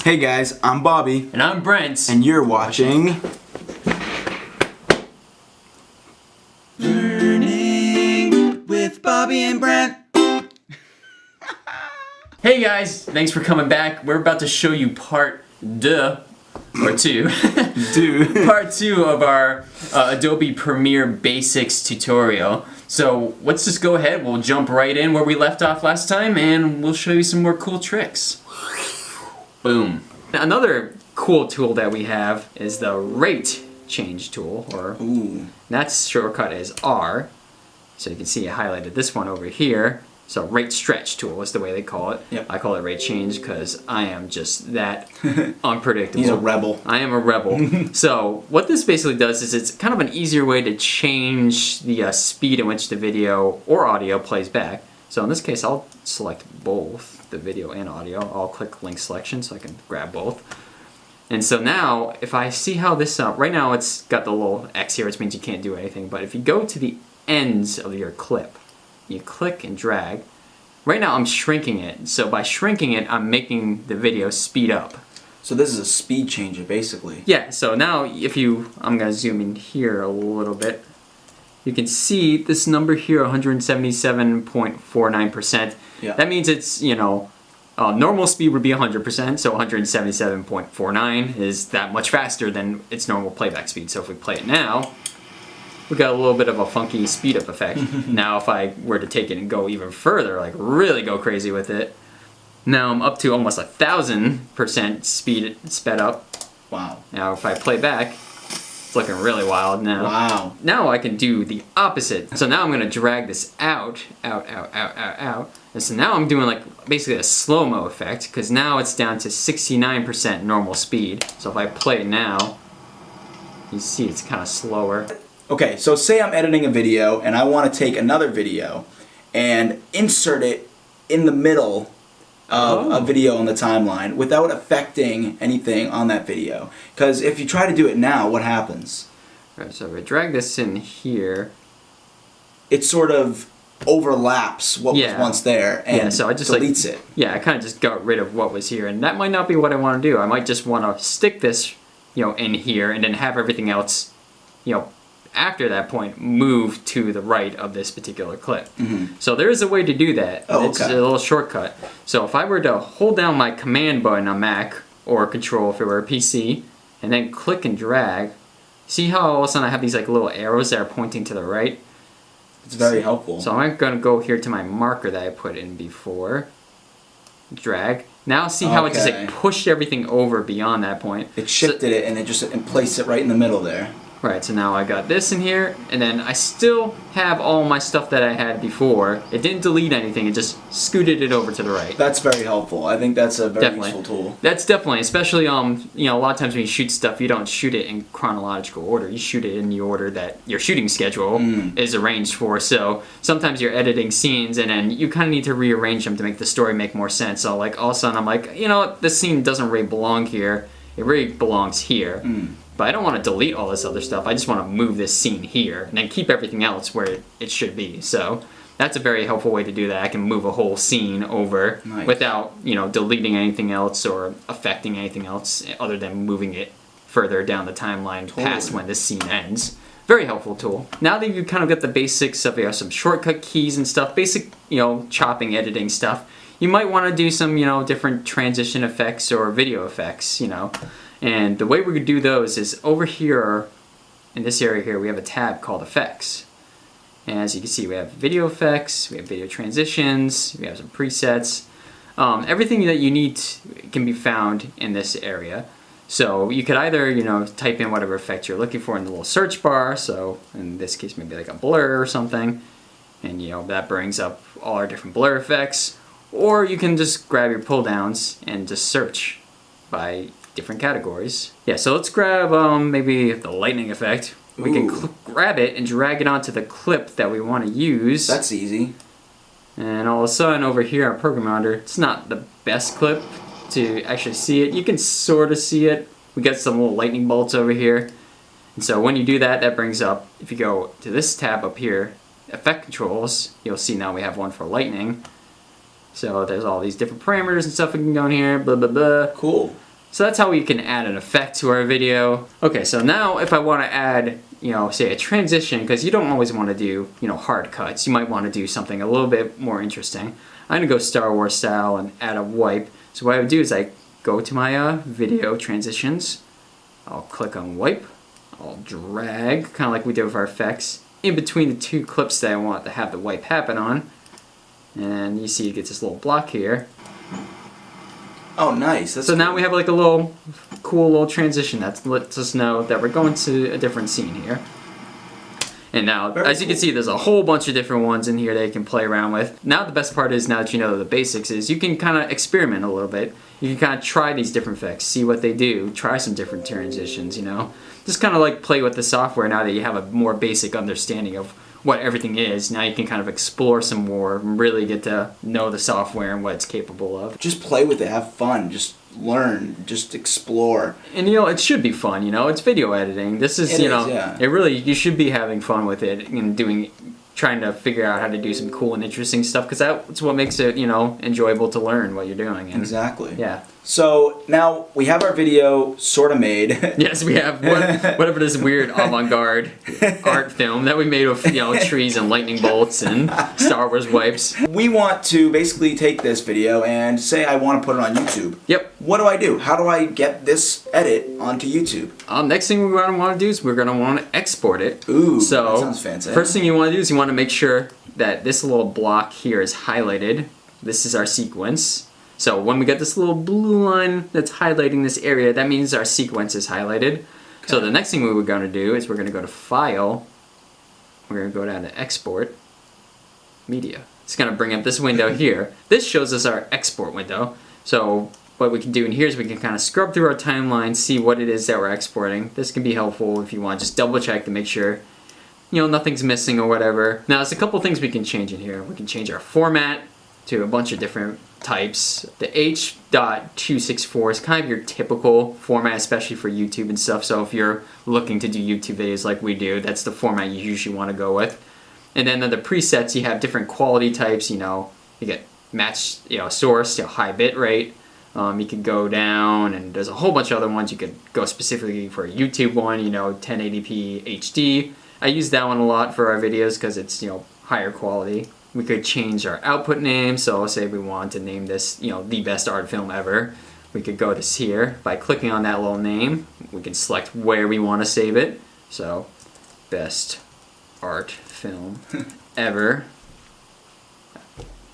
Hey guys, I'm Bobby. And I'm Brent. And you're watching... Learning with Bobby and Brent. Hey guys, thanks for coming back. We're about to show you part two. Part two of our Adobe Premiere Basics tutorial. So let's just go ahead, we'll jump right in where we left off last time and we'll show you some more cool tricks. Boom. Another cool tool that we have is the rate change tool, or that's shortcut is R. So you can see I highlighted this one over here. So rate stretch tool is the way they call it. Yep. I call it rate change because I am just that unpredictable. He's a rebel. I am a rebel. So what this basically does is it's kind of an easier way to change the speed in which the video or audio plays back. So in this case, I'll select both, the video and audio. I'll click link selection so I can grab both. And so now, if I see how this, right now it's got the little X here, which means you can't do anything. But if you go to the ends of your clip, you click and drag. Right now I'm shrinking it. So by shrinking it, I'm making the video speed up. So this is a speed changer, basically. Yeah, so now if you, I'm going to zoom in here a little bit. You can see this number here, 177.49%. Yeah. That means it's, you know, normal speed would be 100%, so 177.49 is that much faster than its normal playback speed. So if we play it now, we got a little bit of a funky speed up effect. Now if I were to take it and go even further, like really go crazy with it, now I'm up to almost 1,000% speed sped up. Wow. Now if I play back, it's looking really wild now. Wow. Now I can do the opposite. So now I'm gonna drag this out. And so now I'm doing like basically a slow-mo effect because now it's down to 69% normal speed. So if I play it now, you see it's kind of slower. Okay, so say I'm editing a video and I want to take another video and insert it in the middle of a video on the timeline without affecting anything on that video. Because if you try to do it now, what happens? Right, so if I drag this in here, it sort of overlaps what was once there and so I just deletes it. Yeah, I kind of just got rid of what was here, and that might not be what I want to do. I might just want to stick this, you know, in here and then have everything else, you know, after that point move to the right of this particular clip. So there is a way to do that. It's a little shortcut. So if I were to hold down my command button on Mac or control if it were a PC and then click and drag, see how all of a sudden I have these like little arrows that are pointing to the right? It's very helpful. So I'm going to go here to my marker that I put in before. Drag. Now see how it just like pushed everything over beyond that point. It shifted it and it just placed it right in the middle there. Right, so now I got this in here, and then I still have all my stuff that I had before. It didn't delete anything, it just scooted it over to the right. That's very helpful. I think that's a very useful tool. That's definitely, especially, you know, a lot of times when you shoot stuff, you don't shoot it in chronological order. You shoot it in the order that your shooting schedule is arranged for. So sometimes you're editing scenes, and then you kind of need to rearrange them to make the story make more sense. So, like, all of a sudden I'm like, you know what, this scene doesn't really belong here. It really belongs here. But I don't want to delete all this other stuff. I just want to move this scene here and then keep everything else where it should be. So that's a very helpful way to do that. I can move a whole scene over without, you know, deleting anything else or affecting anything else other than moving it further down the timeline past when this scene ends. Very helpful tool. Now that you kind of got the basics of, you know, some shortcut keys and stuff, basic, you know, chopping, editing stuff, you might want to do some, you know, different transition effects or video effects, you know. And the way we could do those is over here, in this area here, we have a tab called Effects. And as you can see, we have video effects, we have video transitions, we have some presets. Everything that you need can be found in this area. So you could either, you know, type in whatever effect you're looking for in the little search bar. So in this case, maybe like a blur or something. And, you know, that brings up all our different blur effects. Or you can just grab your pull downs and just search by different categories. Yeah, so let's grab maybe the lightning effect. We can grab it and drag it onto the clip that we want to use. That's easy. And all of a sudden over here on Program Monitor, it's not the best clip to actually see it. You can sort of see it. We got some little lightning bolts over here. And so when you do that, that brings up, if you go to this tab up here, Effect Controls, you'll see now we have one for lightning. So there's all these different parameters and stuff we can go in here, blah, blah, blah. Cool. So that's how we can add an effect to our video. Okay, so now if I want to add, say a transition, because you don't always want to do, hard cuts. You might want to do something a little bit more interesting. I'm going to go Star Wars style and add a wipe. So what I would do is I go to my video transitions. I'll click on wipe. I'll drag, kind of like we did with our effects, in between the two clips that I want to have the wipe happen on. And you see it gets this little block here. Oh, nice. So now we have like a little cool little transition that lets us know that we're going to a different scene here. And now, as you can see, there's a whole bunch of different ones in here that you can play around with. Now the best part is, now that you know the basics, is you can kind of experiment a little bit. You can kind of try these different effects, see what they do, try some different transitions, Just kind of like play with the software now that you have a more basic understanding of what everything is. Now you can kind of explore some more and really get to know the software and what it's capable of. Just play with it, have fun, just learn, just explore. And it should be fun, it's video editing. This is, it really, you should be having fun with it and trying to figure out how to do some cool and interesting stuff, because that's what makes it, enjoyable to learn what you're doing. And, exactly. Yeah. So now we have our video sort of made. Yes, we have whatever this weird avant-garde art film that we made with trees and lightning bolts and Star Wars wipes. We want to basically take this video and say I want to put it on YouTube. Yep. What do I do? How do I get this edit onto YouTube? Next thing we're going to want to do is we're going to want to export it. Ooh, so that sounds fancy. First thing you want to do is you want to make sure that this little block here is highlighted. This is our sequence. So when we get this little blue line that's highlighting this area, that means our sequence is highlighted. Okay. So the next thing we were going to do is we're going to go to File. We're going to go down to Export, Media. It's going to bring up this window here. This shows us our export window. So what we can do in here is we can kind of scrub through our timeline, see what it is that we're exporting. This can be helpful if you want to just double check to make sure nothing's missing or whatever. Now there's a couple things we can change in here. We can change our format to a bunch of different types. The H.264 is kind of your typical format, especially for YouTube and stuff. So if you're looking to do YouTube videos like we do, that's the format you usually want to go with. And then the presets, you have different quality types. You get match, source, high bit rate. You could go down, and there's a whole bunch of other ones. You could go specifically for a YouTube one, 1080p HD. I use that one a lot for our videos because it's higher quality. We could change our output name. So say we want to name this, the best art film ever. We could go to here by clicking on that little name. We can select where we want to save it. So, best art film ever.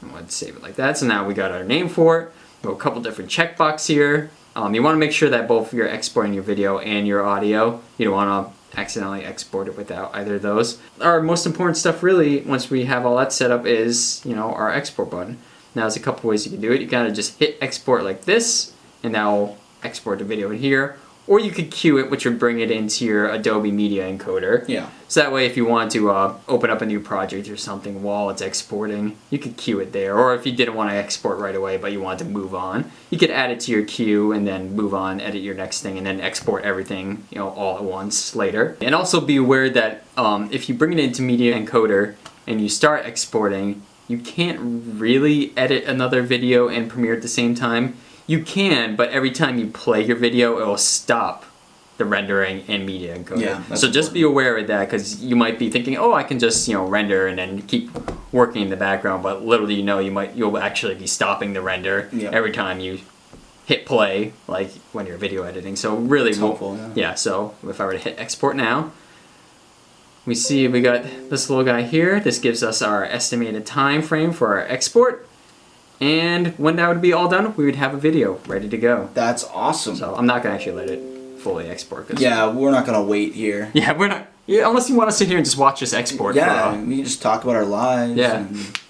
I'm going to save it like that. So now we got our name for it. We have a couple different checkboxes here. You want to make sure that both you're exporting your video and your audio. You don't want to accidentally export it without either of those. Our most important stuff really, once we have all that set up, is our export button. Now there's a couple ways you can do it. You gotta just hit export like this, and that will export the video in here. Or you could queue it, which would bring it into your Adobe Media Encoder. Yeah. So that way if you want to open up a new project or something while it's exporting, you could queue it there. Or if you didn't want to export right away but you wanted to move on, you could add it to your queue and then move on, edit your next thing, and then export everything all at once later. And also be aware that if you bring it into Media Encoder and you start exporting, you can't really edit another video and Premiere at the same time. You can, but every time you play your video, it will stop the rendering in Media Encoder. Yeah, so just be aware of that, because you might be thinking, oh, I can just render and then keep working in the background, but little do you know, you'll actually be stopping the render every time you hit play, like when you're video editing. So really, it's helpful. Yeah. So if I were to hit export now, we see we got this little guy here. This gives us our estimated time frame for our export. And when that would be all done, we would have a video ready to go. That's awesome. So I'm not going to actually let it fully export. Yeah, we're not going to wait here. Yeah, we're not. Yeah, unless you want to sit here and just watch us export. Yeah, we can just talk about our lives. Yeah. And...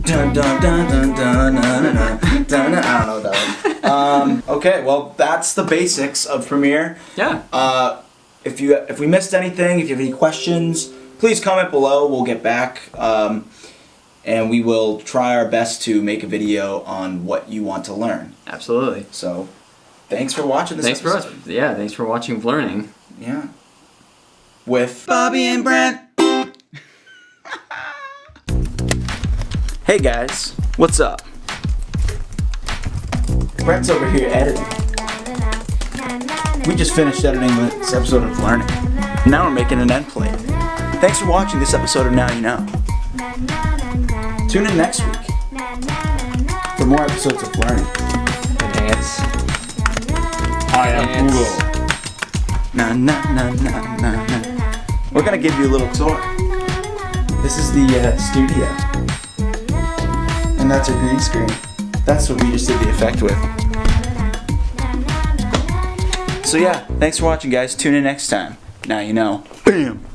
Dun, dun, dun, dun, dun, dun, dun, dun, dun. I don't know what that was. Okay, well, that's the basics of Premiere. Yeah. If we missed anything, if you have any questions, please comment below. We'll get back. And we will try our best to make a video on what you want to learn. Absolutely. So, thanks for watching this episode. Thanks for watching Vlearning. Yeah. With Bobby and Brent. Hey guys, what's up? Brent's over here editing. We just finished editing this episode of Learning. Now we're making an end plate. Thanks for watching this episode of Now You Know. Tune in next week for more episodes of Learning. Enhance. I am Google. Na na na na na na. We're gonna give you a little tour. This is the studio, and that's our green screen. That's what we just did the effect with. So yeah, thanks for watching, guys. Tune in next time. Now you know. Bam.